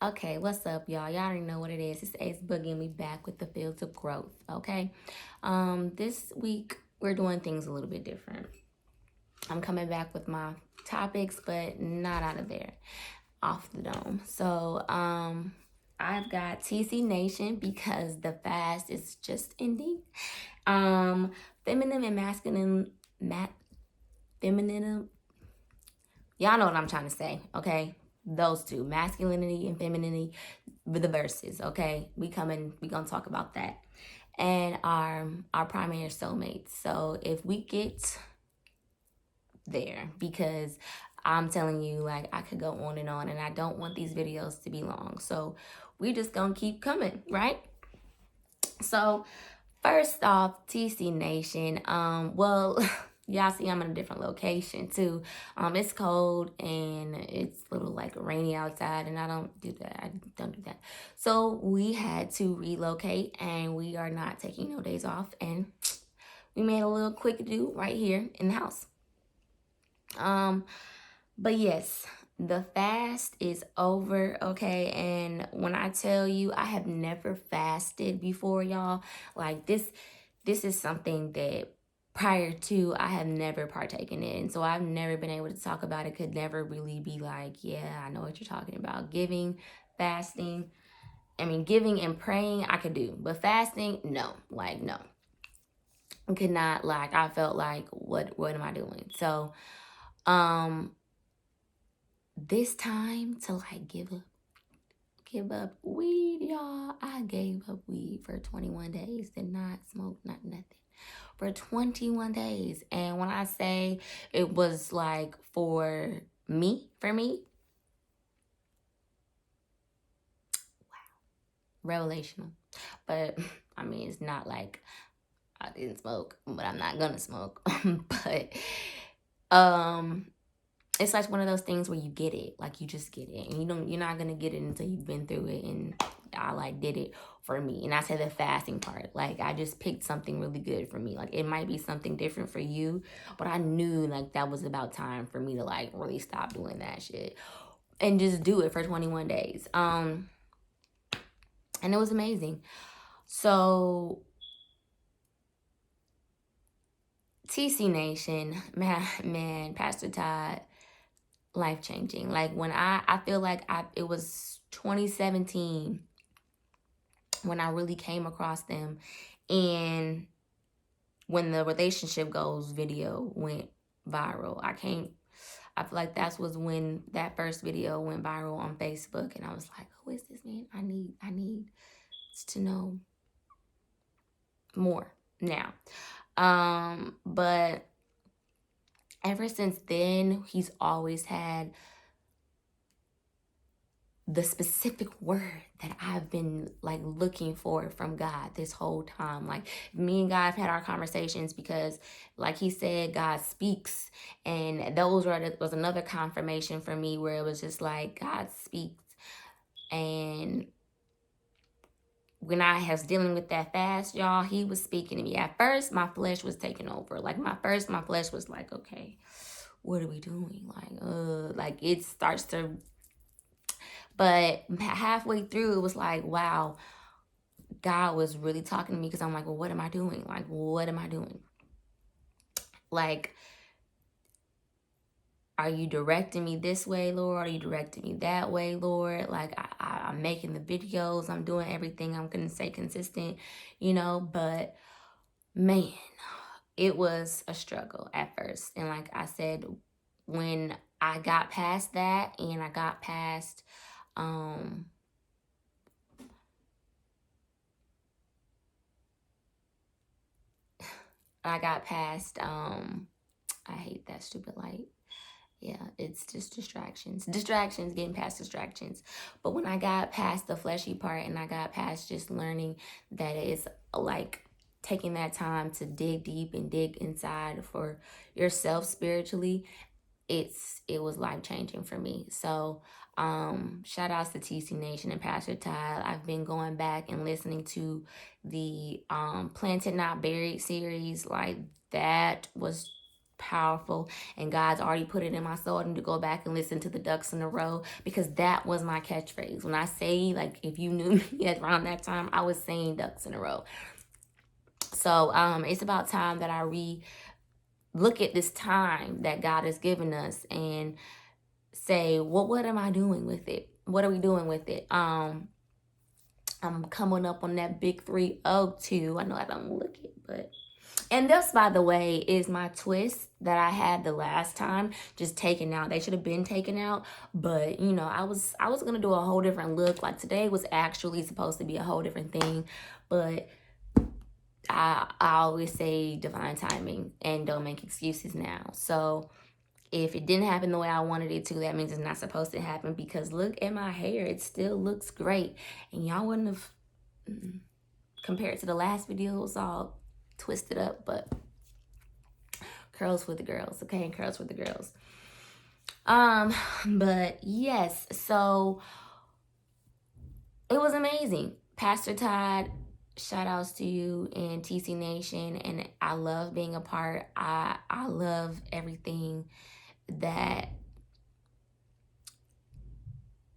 Okay, what's up, y'all? Y'all already know what it is. It's Ace Boogie and we back with the Fields of Growth, okay? This week, we're doing things a little bit different. I'm coming back with my topics, but not out of there, off the dome. So, I've got TC.Nation because the fast is just ending. Feminine and masculine, feminine, y'all know what I'm trying to say, okay? Those two, masculinity and femininity, the verses, okay? We gonna talk about that. And our primary soulmates. So if we get there, because I'm telling you, like, I could go on and I don't want these videos to be long. So we just gonna keep coming, right? So first off, TC.Nation, well, y'all see I'm in a different location too. It's cold and it's a little like rainy outside, and I don't do that. So we had to relocate, and we are not taking no days off, and we made a little quick do right here in the house. But yes, the fast is over, okay? And when I tell you, I have never fasted before, y'all. Like this is something that prior to I have never partaken in. So I've never been able to talk about it. Could never really be like, yeah, I know what you're talking about. Giving, fasting. I mean, giving and praying I could do, but fasting, no. Like, no. I could not, like, I felt like, what am I doing? So, this time to like give up weed, y'all. I gave up weed for 21 days. Did not smoke, not nothing. For 21 days. And when I say it was like for me, wow, revelational. But I mean, it's not like I didn't smoke, but I'm not gonna smoke. But it's like one of those things where you get it, like you just get it, and you're not gonna get it until you've been through it. And I like did it for me, and I said the fasting part, like I just picked something really good for me. Like it might be something different for you, but I knew like that was about time for me to like really stop doing that shit and just do it for 21 days. And it was amazing. So TC.Nation, man, Pastor Todd, life-changing. Like when I feel like it was 2017 when I really came across them, and when the relationship goals video went viral, I feel like that was when that first video went viral on Facebook, and I was like, who is this man? I need to know more now. But ever since then, he's always had the specific word that I've been like looking for from God this whole time. Like me and God have had our conversations because like he said, God speaks. And was another confirmation for me where it was just like God speaks. And when I was dealing with that fast, y'all, he was speaking to me. At first, my flesh was taking over. Like my flesh was like, okay, what are we doing? Like it starts to. But halfway through, it was like, wow, God was really talking to me, because I'm like, well, what am I doing? Like, what am I doing? Like, are you directing me this way, Lord? Are you directing me that way, Lord? Like, I'm making the videos. I'm doing everything. I'm going to stay consistent, but man, it was a struggle at first. And like I said, when I got past that and I got past, I hate that stupid light. Yeah, it's just distractions, getting past distractions. But when I got past the fleshy part and I got past just learning that it's like taking that time to dig deep and dig inside for yourself spiritually, it was life-changing for me. So shout outs to TC.Nation and Pastor Todd. I've been going back and listening to the Planted Not Buried series. Like that was powerful, and God's already put it in my soul. I need to go back and listen to the Ducks in a Row, because that was my catchphrase. When I say, like, if you knew me at around that time, I was saying Ducks in a Row. So it's about time that I look at this time that God has given us and say, well, what am I doing with it? What are we doing with it? I'm coming up on that big 302. I know I don't look it, but... And this, by the way, is my twist that I had the last time, just taken out. They should have been taken out, but you know, I was gonna do a whole different look. Like, today was actually supposed to be a whole different thing, but I always say divine timing and don't make excuses now. So if it didn't happen the way I wanted it to, that means it's not supposed to happen, because look at my hair. It still looks great. And y'all wouldn't have, compared to the last video, it was all twisted up, but curls for the girls, okay? Curls for the girls. But yes, so it was amazing. Pastor Todd, shout outs to you and TC.Nation, and I love being a part. I love everything that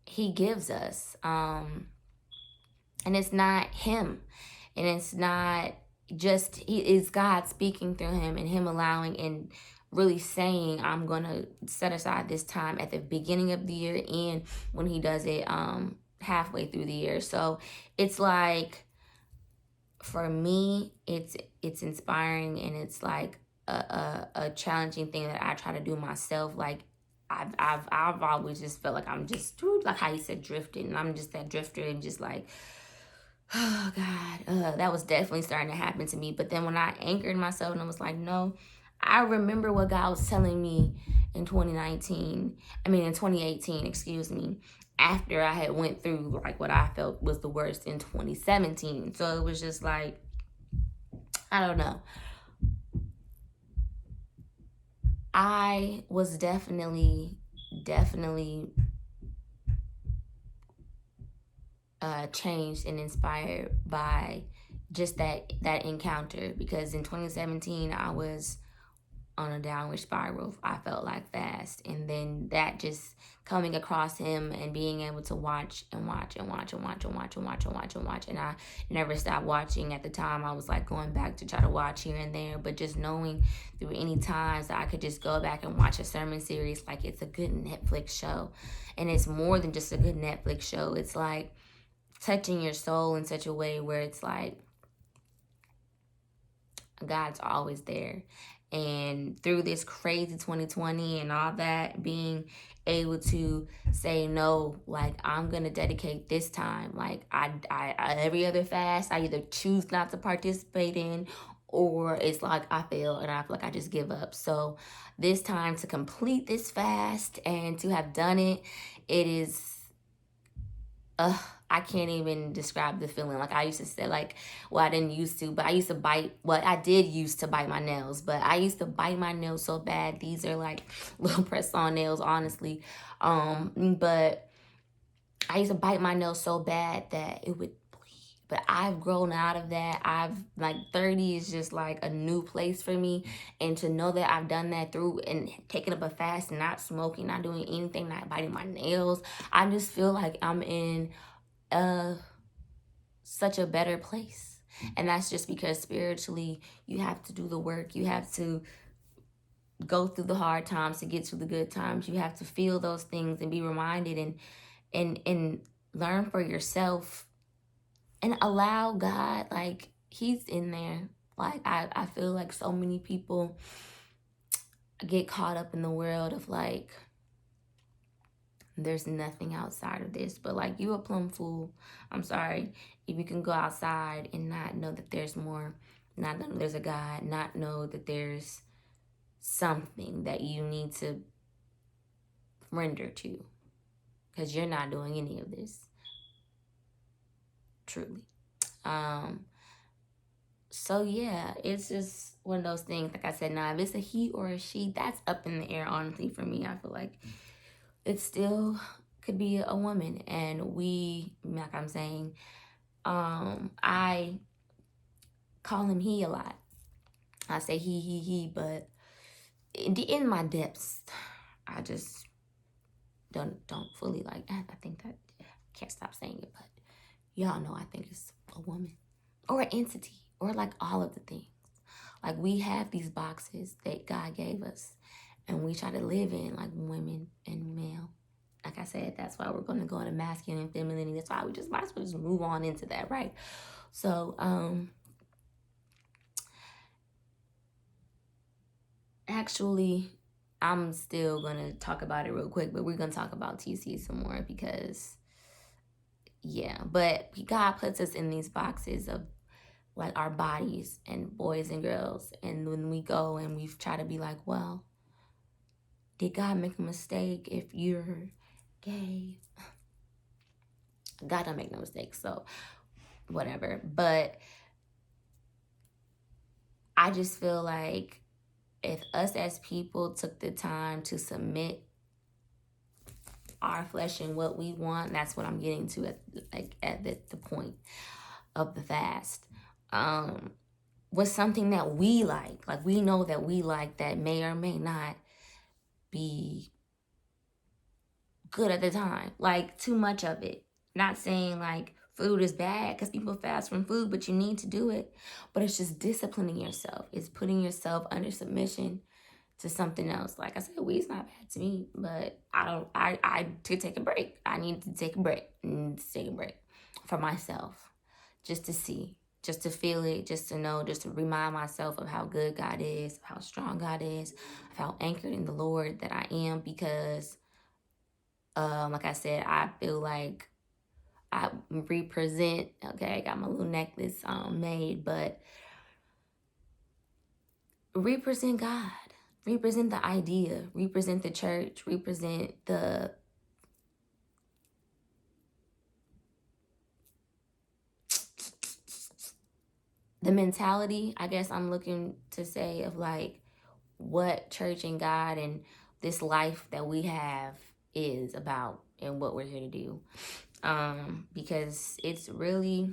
he gives us. And it's not him, and it's not just, it's God speaking through him, and him allowing and really saying, I'm gonna set aside this time at the beginning of the year, and when he does it halfway through the year. So it's like, for me, it's inspiring, and it's like a challenging thing that I try to do myself. Like, I've always just felt like I'm just, like how you said, drifting, and I'm just that drifter, and just like, oh God, that was definitely starting to happen to me. But then when I anchored myself and I was like, no, I remember what God was telling me in 2018, excuse me, after I had went through like what I felt was the worst in 2017. So it was just like, I don't know. I was definitely changed and inspired by just that encounter, because in 2017 I was on a downward spiral, I felt like, fast, and then that just coming across him and being able to watch and I never stopped watching. At the time I was like going back to try to watch here and there, but just knowing through any times that I could just go back and watch a sermon series like it's a good Netflix show. And it's more than just a good Netflix show. It's like touching your soul in such a way where it's like God's always there. And through this crazy 2020 and all that, being able to say no, like, I'm gonna dedicate this time. Like, I every other fast I either choose not to participate in, or it's like I fail and I feel like I just give up. So this time to complete this fast and to have done it, it is I can't even describe the feeling. Like, I used to say, like, well, I didn't used to, but I used to I did used to bite my nails, but I used to bite my nails so bad. These are like little press-on nails, honestly. But I used to bite my nails so bad that it would bleed. But I've grown out of that. I've, like, 30 is just like a new place for me. And to know that I've done that through and taking up a fast, not smoking, not doing anything, not biting my nails, I just feel like I'm in such a better place. And that's just because spiritually you have to do the work. You have to go through the hard times to get to the good times. You have to feel those things and be reminded and learn for yourself and allow God, like, he's in there. Like, I feel like so many people get caught up in the world of like, there's nothing outside of this, but like, you a plum fool. I'm sorry. If you can go outside and not know that there's more, not know there's a God, not know that there's something that you need to render to, because you're not doing any of this, truly. So yeah, it's just one of those things. Like I said, now if it's a he or a she, that's up in the air, honestly. For me, I feel like it still could be a woman, and we, like I'm saying, I call him he a lot. I say he, but in my depths, I just don't fully like. I think that can't stop saying it, but y'all know I think it's a woman or an entity or like all of the things. Like we have these boxes that God gave us, and we try to live in like women and male. Like I said, that's why we're going to go into masculine and femininity. That's why we just might as well just move on into that, right? So, actually, I'm still going to talk about it real quick, but we're going to talk about TC some more because, yeah. But God puts us in these boxes of like our bodies and boys and girls. And when we go and we try to be like, well, did God make a mistake if you're gay? God don't make no mistakes, so whatever. But I just feel like if us as people took the time to submit our flesh and what we want, that's what I'm getting to at the point of the fast. Was something that we like we know that we like, that may or may not be good at the time, like too much of it. Not saying like food is bad because people fast from food, but you need to do it. But it's just disciplining yourself. It's putting yourself under submission to something else. Like I said, weed's not bad to me, but I to take a break. I need to take a break. I need to take a break for myself, just to see, just to feel it, just to know, just to remind myself of how good God is, of how strong God is, of how anchored in the Lord that I am. Because like I said, I feel like I represent, okay, I got my little necklace made, but represent God, represent the idea, represent the church, represent the mentality, I guess I'm looking to say, of like what church and God and this life that we have is about and what we're here to do. Because it's really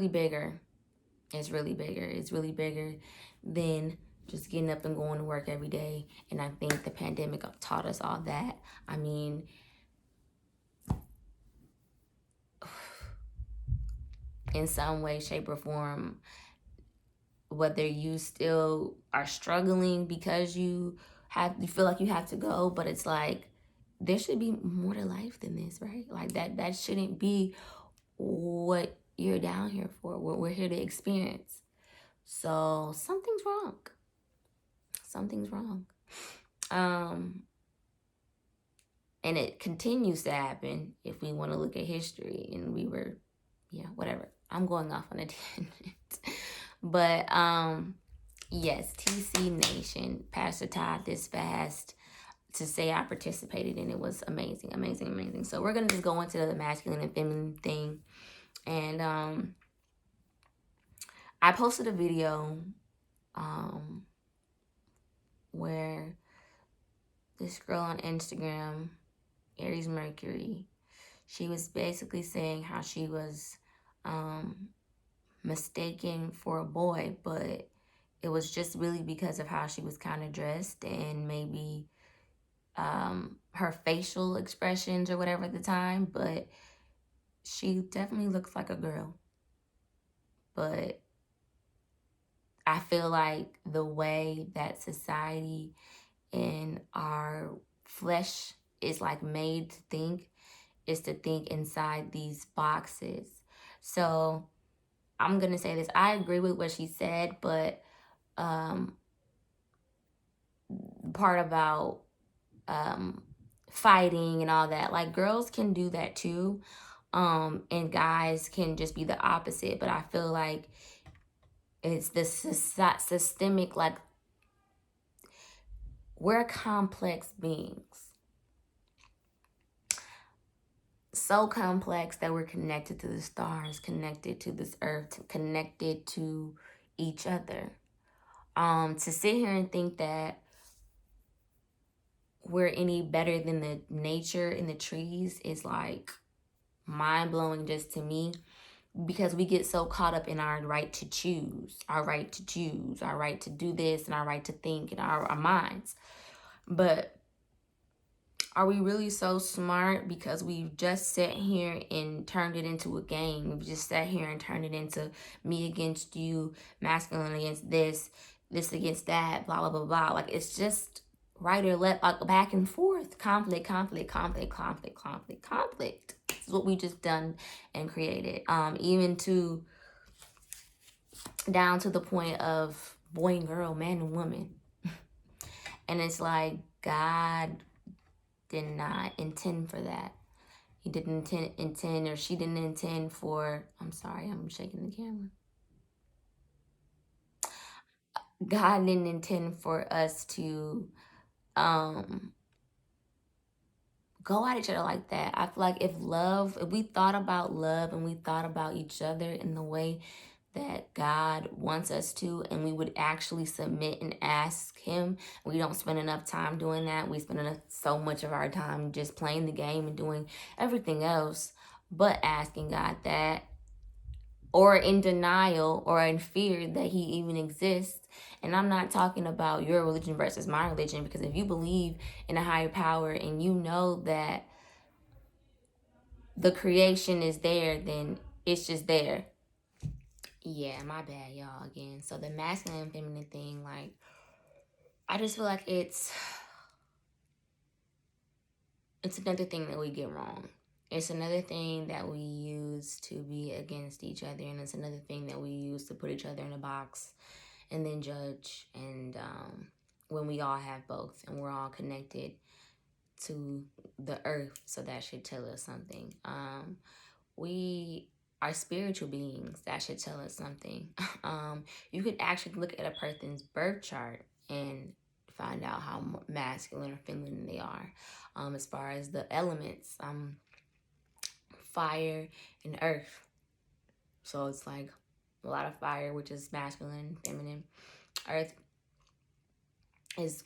bigger. It's really bigger. It's really bigger than just getting up and going to work every day. And I think the pandemic taught us all that. I mean, in some way, shape, or form, whether you still are struggling because you feel like you have to go, but it's like there should be more to life than this, right? Like that shouldn't be what you're down here for, what we're here to experience. So something's wrong. Something's wrong. And it continues to happen if we want to look at history. And we were, yeah, whatever. I'm going off on a tangent. But yes, TC.Nation, Pastor Todd this fast, to say I participated in it was amazing, amazing, amazing. So we're going to just go into the masculine and feminine thing. And I posted a video where this girl on Instagram, Aries Mercury, she was basically saying how she was mistaken for a boy, but it was just really because of how she was kind of dressed and maybe her facial expressions or whatever at the time. But she definitely looks like a girl. But I feel like the way that society and our flesh is like made to think is to think inside these boxes. So I'm gonna say this. I agree with what she said, but part about fighting and all that, like girls can do that too, and guys can just be the opposite. But I feel like it's the systemic, like we're complex beings. So complex that we're connected to the stars, connected to this earth, connected to each other. To sit here and think that we're any better than the nature in the trees is like mind-blowing just to me. because we get so caught up in our right to choose, our right to choose, our right to do this, and our right to think in our minds. But are we really so smart because we've just sat here and turned it into a game? We've just sat here and turned it into me against you, masculine against this, this against that, blah, blah, blah, blah. Like, it's just right or left, like back and forth. Conflict, conflict, conflict, conflict, conflict, conflict. This is what we just done and created. Even to down to the point of boy and girl, man and woman. And it's like, God did not intend for that. He didn't intend, or she didn't intend for, I'm sorry, I'm shaking the camera. God didn't intend for us to go at each other like that. I feel like if we thought about love and we thought about each other in the way that God wants us to, and we would actually submit and ask him, we don't spend enough time doing that. We spend so much of our time just playing the game and doing everything else but asking God that, or in denial or in fear that he even exists. And I'm not talking about your religion versus my religion, because if you believe in a higher power and you know that the creation is there, then it's just there. Yeah, my bad, y'all, again. So the masculine and feminine thing, like, I just feel like it's another thing that we get wrong. It's another thing that we use to be against each other, and it's another thing that we use to put each other in a box and then judge. And when we all have both and we're all connected to the earth, so that should tell us something. We are spiritual beings. That should tell us something. You could actually look at a person's birth chart and find out how masculine or feminine they are. As far as the elements, fire and earth. So it's like a lot of fire, which is masculine, feminine. Earth is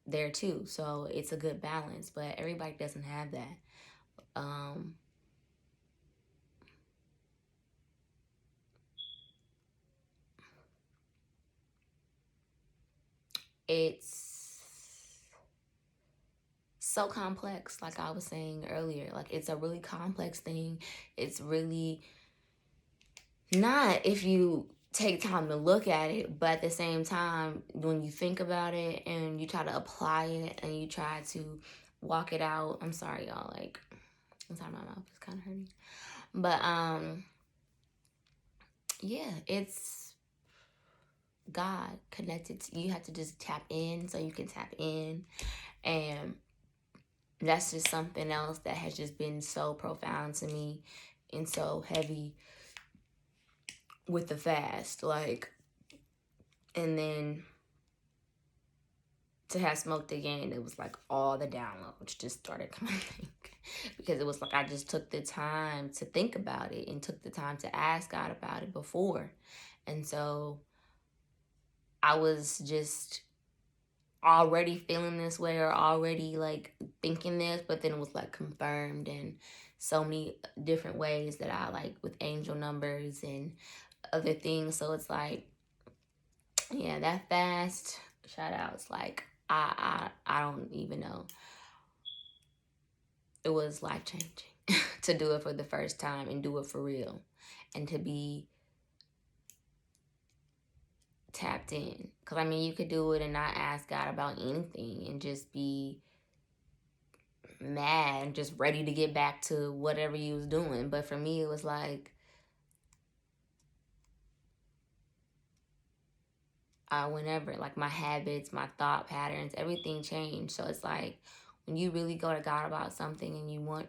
there too. So it's a good balance, but everybody doesn't have that. It's so complex, like I was saying earlier. Like, it's a really complex thing. It's really not if you take time to look at it, but at the same time, when you think about it and you try to apply it and you try to walk it out. I'm sorry, y'all, like, inside my mouth is kind of hurting. But yeah, it's God connected to you. Have to just tap in so you can tap in. And that's just something else that has just been so profound to me and so heavy with the fast. Like, and then to have smoked again, it was like all the downloads just started coming. Because it was like I just took the time to think about it and took the time to ask God about it before. And so I was just already feeling this way or already like thinking this, but then it was like confirmed in so many different ways that I like, with angel numbers and other things. So it's like, yeah, that fast, shout outs, like I don't even know. It was life changing to do it for the first time and do it for real, and to be tapped in. Because I mean, you could do it and not ask God about anything and just be mad and just ready to get back to whatever you was doing. But for me, it was like, whenever, like, my habits, my thought patterns, everything changed. So it's like, when you really go to God about something and you want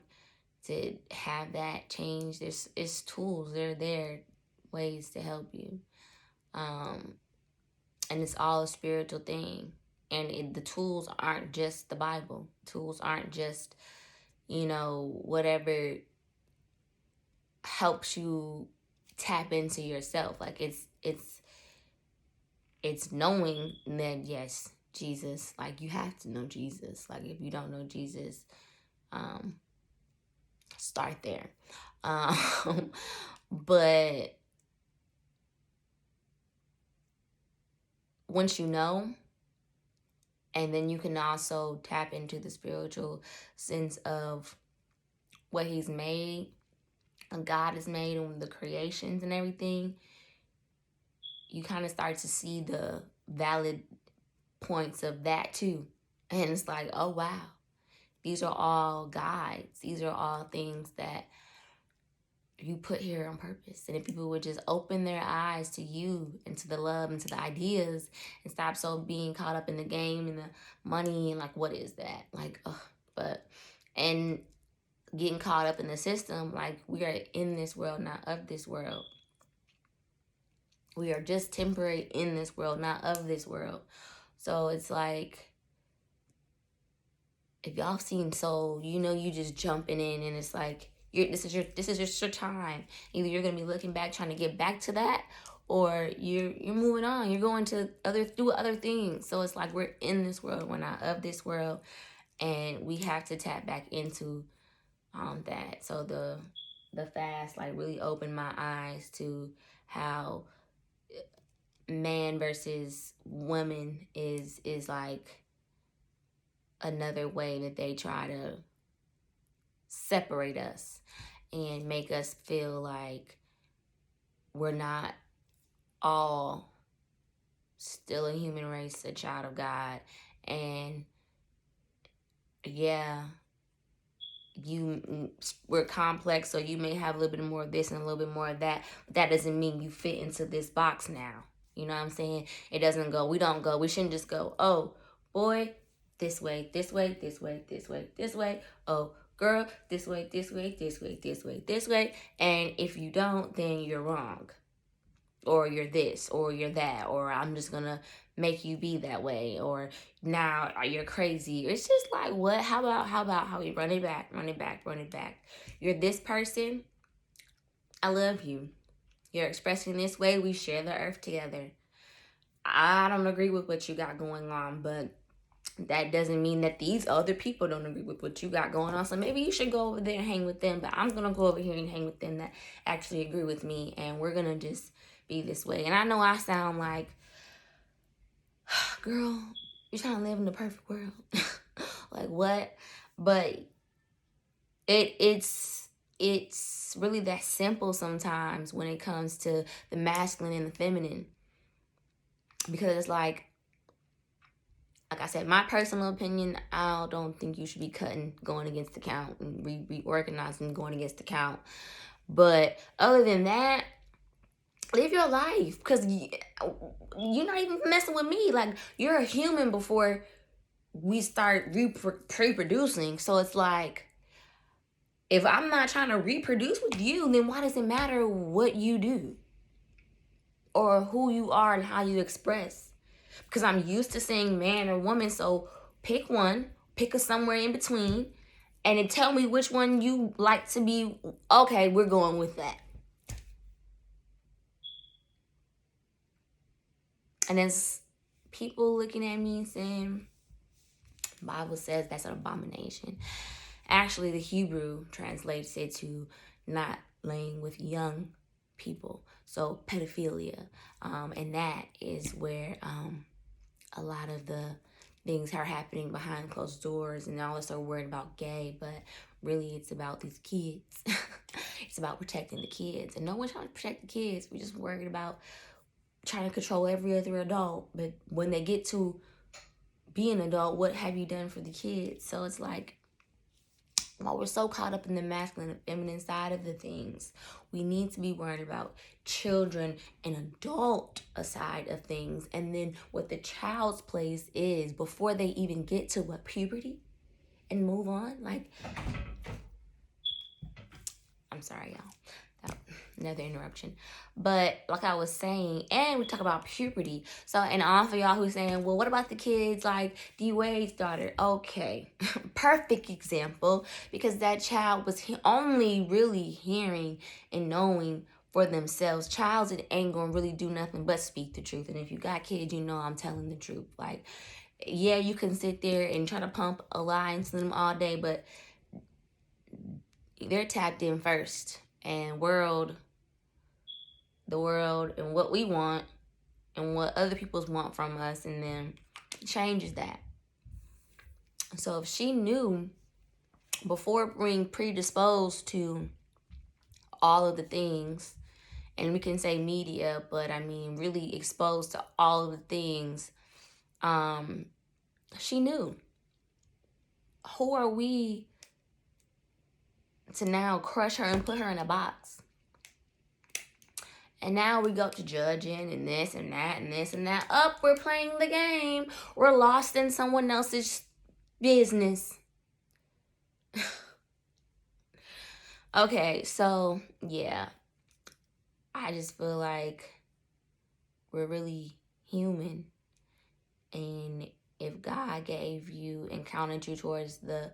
to have that change, it's tools. They're there, ways to help you. And it's all a spiritual thing. And the tools aren't just the Bible. Tools aren't just, whatever helps you tap into yourself. Like, it's knowing that, yes, Jesus, like, you have to know Jesus. Like, if you don't know Jesus, start there. But once you know, and then you can also tap into the spiritual sense of what he's made, and God has made, and the creations and everything, you kind of start to see the valid points of that too. And it's like, oh wow, these are all guides. These are all things that you put here on purpose. And if people would just open their eyes to you and to the love and to the ideas and stop so being caught up in the game and the money and like, what is that? Like, and getting caught up in the system, like, we are in this world, not of this world. We are just temporary in this world, not of this world. So it's like, if y'all seen Soul, you know you just jumping in, and it's like, this is just your time. Either you're gonna be looking back trying to get back to that, or you're moving on. You're going to do other things. So it's like, we're in this world, we're not of this world, and we have to tap back into that. So the fast like really opened my eyes to how man versus woman is like another way that they try to separate us and make us feel like we're not all still a human race, a child of God. And yeah, we're complex, so you may have a little bit more of this and a little bit more of that, but that doesn't mean you fit into this box now. You know what I'm saying? It doesn't go, we shouldn't just go, oh boy, this way, this way, this way, this way, this way. Oh girl, this way, this way, this way, this way, this way. And if you don't, then you're wrong, or you're this, or you're that, or I'm just gonna make you be that way, or now you're crazy. It's just like, what? How about how we run it back? You're this person. I love you. You're expressing this way. We share the earth together. I don't agree with what you got going on, but that doesn't mean that these other people don't agree with what you got going on. So maybe you should go over there and hang with them, but I'm going to go over here and hang with them that actually agree with me, and we're going to just be this way. And I know I sound like, girl, you're trying to live in the perfect world. Like, what? But it's really that simple sometimes when it comes to the masculine and the feminine. Because it's like I said, my personal opinion, I don't think you should be cutting, going against the count, and reorganizing, going against the count. But other than that, live your life, because you're not even messing with me. Like, you're a human before we start reproducing. So it's like, if I'm not trying to reproduce with you, then why does it matter what you do or who you are and how you express? Because I'm used to saying man or woman, so pick one, pick a somewhere in between, and then tell me which one you like to be. Okay, we're going with that. And there's people looking at me and saying, the Bible says that's an abomination. Actually, the Hebrew translates it to not laying with young people. So pedophilia. And that is where a lot of the things are happening behind closed doors, and all of us are worried about gay, but really it's about these kids. It's about protecting the kids. And no one's trying to protect the kids. We're just worried about trying to control every other adult. But when they get to be an adult, what have you done for the kids? So it's like, while we're so caught up in the masculine and feminine side of the things, we need to be worried about children and adult side of things, and then what the child's place is before they even get to puberty, and move on. Like, I'm sorry, y'all. Another interruption. But like I was saying, and we talk about puberty. So, and all for y'all who's saying, well, what about the kids like D Wade's daughter? Okay, perfect example, because that child was only really hearing and knowing for themselves. Childs ain't gonna really do nothing but speak the truth. And if you got kids, you know I'm telling the truth. Like, yeah, you can sit there and try to pump a lie into them all day, but they're tapped in first, and the world and what we want and what other people want from us, and then changes that. So if she knew before being predisposed to all of the things, and we can say media, but I mean really exposed to all of the things, she knew. Who are we to now crush her and put her in a box? And now we go to judging and this and that and this and that. Up, we're playing the game. We're lost in someone else's business. Okay, so yeah. I just feel like we're really human. And if God gave you and counted you towards the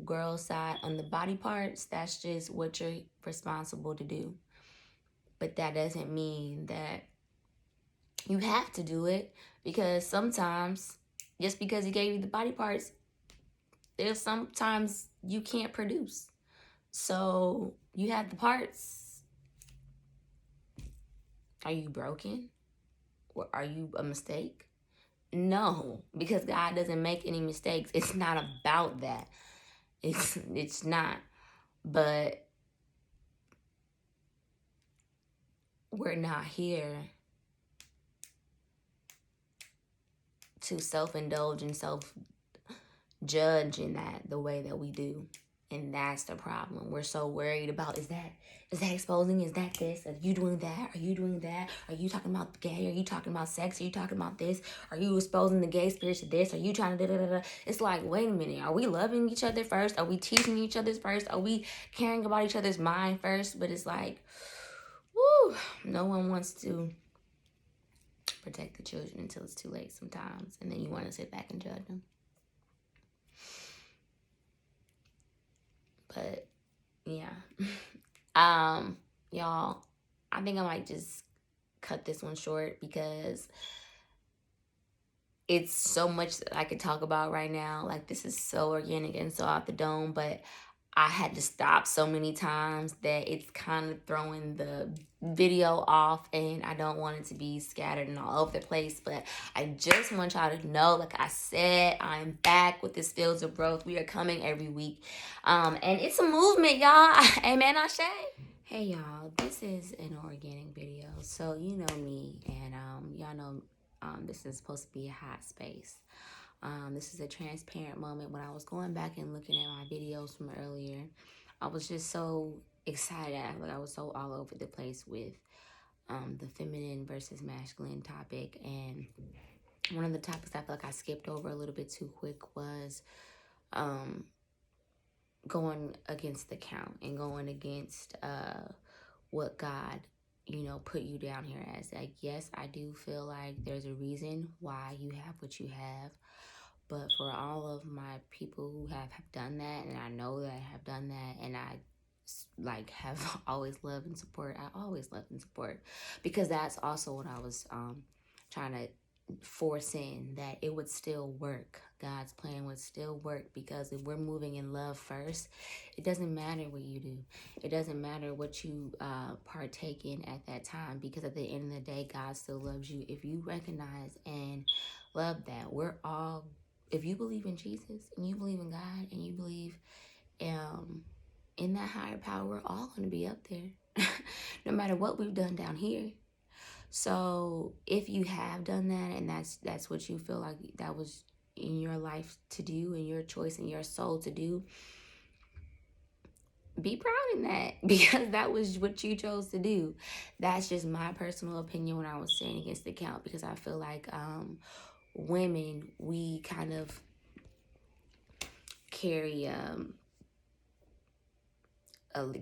girl side on the body parts, that's just what you're responsible to do. But that doesn't mean that you have to do it, because sometimes, just because he gave you the body parts, there's sometimes you can't produce. So you have the parts. Are you broken? Or are you a mistake? No, because God doesn't make any mistakes. It's not about that. It's not. But we're not here to self-indulge and self-judge in that the way that we do. And that's the problem. We're so worried about, is that exposing? Is that this? Are you doing that? Are you doing that? Are you talking about gay? Are you talking about sex? Are you talking about this? Are you exposing the gay spirit to this? Are you trying to da-da-da-da? It's like, wait a minute. Are we loving each other first? Are we teaching each other first? Are we caring about each other's mind first? But it's like, woo, no one wants to protect the children until it's too late sometimes. And then you want to sit back and judge them. But yeah. Y'all, I think I might just cut this one short, because it's so much that I could talk about right now. Like, this is so organic and so off the dome, but I had to stop so many times that it's kind of throwing the video off, and I don't want it to be scattered and all over the place. But I just want y'all to know, like I said, I'm back with this Fields of Growth. We are coming every week. And it's a movement, y'all. Amen, Ashe. Hey, y'all. This is an organic video. So you know me, and y'all know this is supposed to be a hot space. This is a transparent moment. When I was going back and looking at my videos from earlier, I was just so excited. Like, I was so all over the place with the feminine versus masculine topic. And one of the topics I feel like I skipped over a little bit too quick was going against the count and going against what God, put you down here as. Like, yes, I do feel like there's a reason why you have what you have. But for all of my people who have done that, and I know that I have done that, and I have always loved and support, because that's also what I was trying to force in, that it would still work. God's plan would still work, because if we're moving in love first, it doesn't matter what you do. It doesn't matter what you partake in at that time, because at the end of the day, God still loves you. If you recognize and love that, if you believe in Jesus and you believe in God and you believe in that higher power, we're all going to be up there, no matter what we've done down here. So if you have done that, and that's what you feel like that was in your life to do, and your choice in your soul to do, be proud in that, because that was what you chose to do. That's just my personal opinion when I was saying against the count, because I feel like women, we kind of carry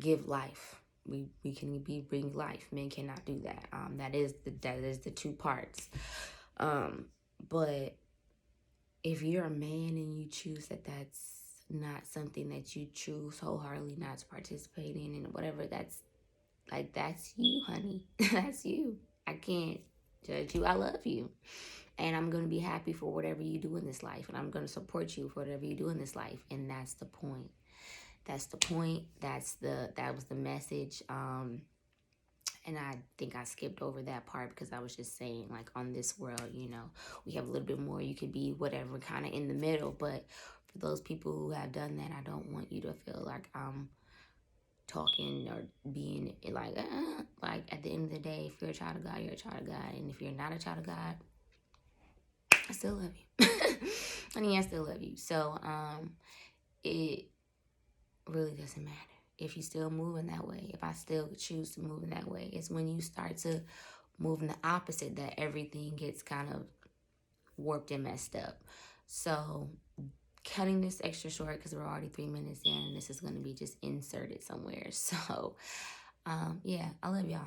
give life. We can bring life. Men cannot do that. That is the two parts. But if you're a man and you choose that's not something that you choose wholeheartedly not to participate in, and whatever, that's you, honey. That's you. I can't judge you. I love you. And I'm going to be happy for whatever you do in this life. And I'm going to support you for whatever you do in this life. And that's the point. That's the point. That was the message. And I think I skipped over that part because I was just saying, like, on this world, you know, we have a little bit more. You could be whatever, kind of in the middle. But for those people who have done that, I don't want you to feel like I'm talking or being like at the end of the day, if you're a child of God, you're a child of God. And if you're not a child of God, I still love you. Honey, I still love you. So it really doesn't matter if you still move in that way. If I still choose to move in that way, it's when you start to move in the opposite that everything gets kind of warped and messed up. So cutting this extra short because we're already 3 minutes in, and this is going to be just inserted somewhere. So yeah, I love y'all.